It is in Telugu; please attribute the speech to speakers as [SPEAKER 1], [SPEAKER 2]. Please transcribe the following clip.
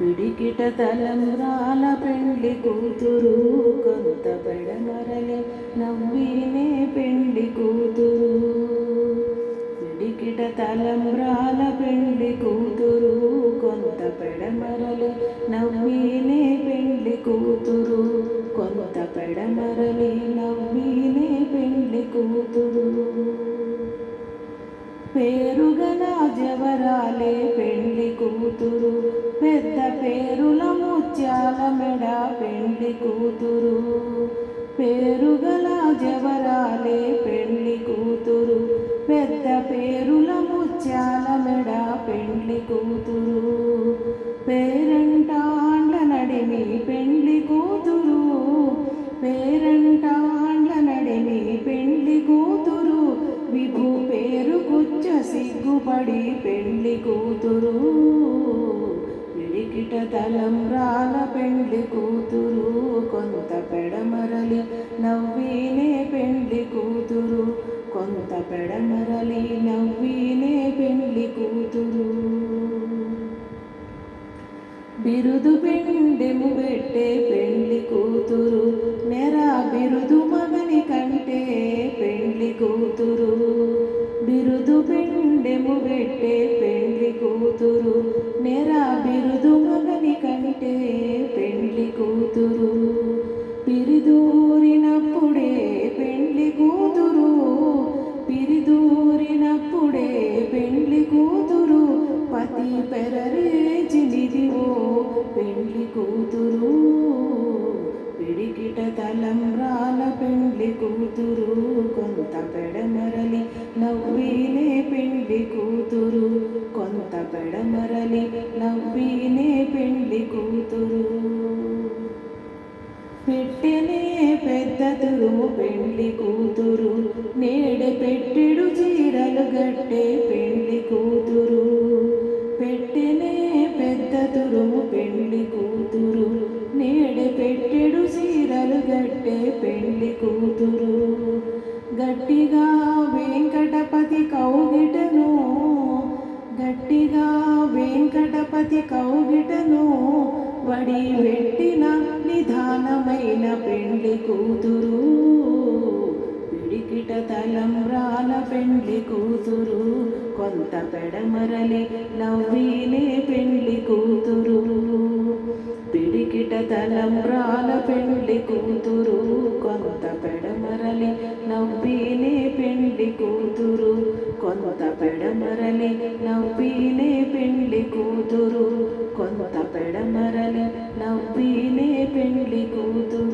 [SPEAKER 1] పిడికిట తలంబ్రాల పెండ్లి కూతురు కొంత పెడమరలి నవ్వినే పెండ్లి కూతురు. పిడికిట తలంబ్రాల పెండ్లి కూతురు కొంత పెడమరలి నవ్వినే పెండ్లి కూతురు. కొంత పెడమరలి నవ్వినే పెండ్లి కూతురు. పేరుగల జవరాలే పెండ్లి కూతురు, పెద్ద పేరుల ముత్యాల మెడ పెండ్లి కూతురు. పేరుగల జవరాలే పెండ్లి కూతురు, పెద్ద పేరుల ముత్యాల మెడ పెండ్లి కూతురు. పేరంటాండ్ల నడిమి పెండ్లి కూతురు, పేరంటాండ్ల నడిమి పెండ్లి కూతురు. విభు పేరు కుచ్చ సిగ్గుపడి పెండ్లి కూతురు. పిడికిట తలంబ్రాల పెండ్లి కూతురు కొంత పెడమరలి నవ్వినే పెండ్లి కూతురు. కొంత పెడమరలి నవ్వినే పెండ్లి కూతురు. బిరుదు పెండెము పెట్టే పెండ్లి కూతురు, నెర బిరుదు మగని కంటే పెండ్లి కూతురు. బిరుదు పెండెము పెట్టే పెండ్లి కూతురు, నెర బిరుదు మగని కంటే పెండ్లి కూతురు. పిరిదూరినప్పుడే పెండ్లి కూతురు, పిరిదూరినప్పుడే పెండ్లి కూతురు. పతి పెరరేచినిదివో పెండ్లి కూతురు. పిడికిట తలంబ్రాల పెండ్లి కూతురు కొంత పెడమరలి నవ్వినే పెండ్లి కూతురు. కొంత పెడమరలి నవ్వినే పెండ్లి కూతురు. పెట్టెనే పెద్ద తురుము పెండ్లి కూతురు, నేడ పెట్టెడు చీరలు గట్టే పెండ్లి కూతురు. పెట్టెనే పెద్ద తురుము పెండ్లి కూతురు, నేడ పెట్టెడు చీరలు గట్టే పెండ్లి కూతురు. గట్టిగా వెంకటపతి కౌగిటను, గట్టిగా వెంకటపతి కౌగిటను వడి పెట్టిన నిదానమైన పెండ్లి కూతురు. పిడికిట తలంబ్రాల పెండ్లి కూతురు కొంత పెడమరలి నవ్వినే పెండ్లి కూతురు. పిడికిట తలంబ్రాల పెండ్లి కూతురు కొంత పెడమరలి నవ్వినే పెండ్లి కూతురు. కొంత పెడమరలి నవ్వినే పెండ్లి కూతురు. కొంత పెడమరలి నవ్వినే పెండ్లి కూతురు.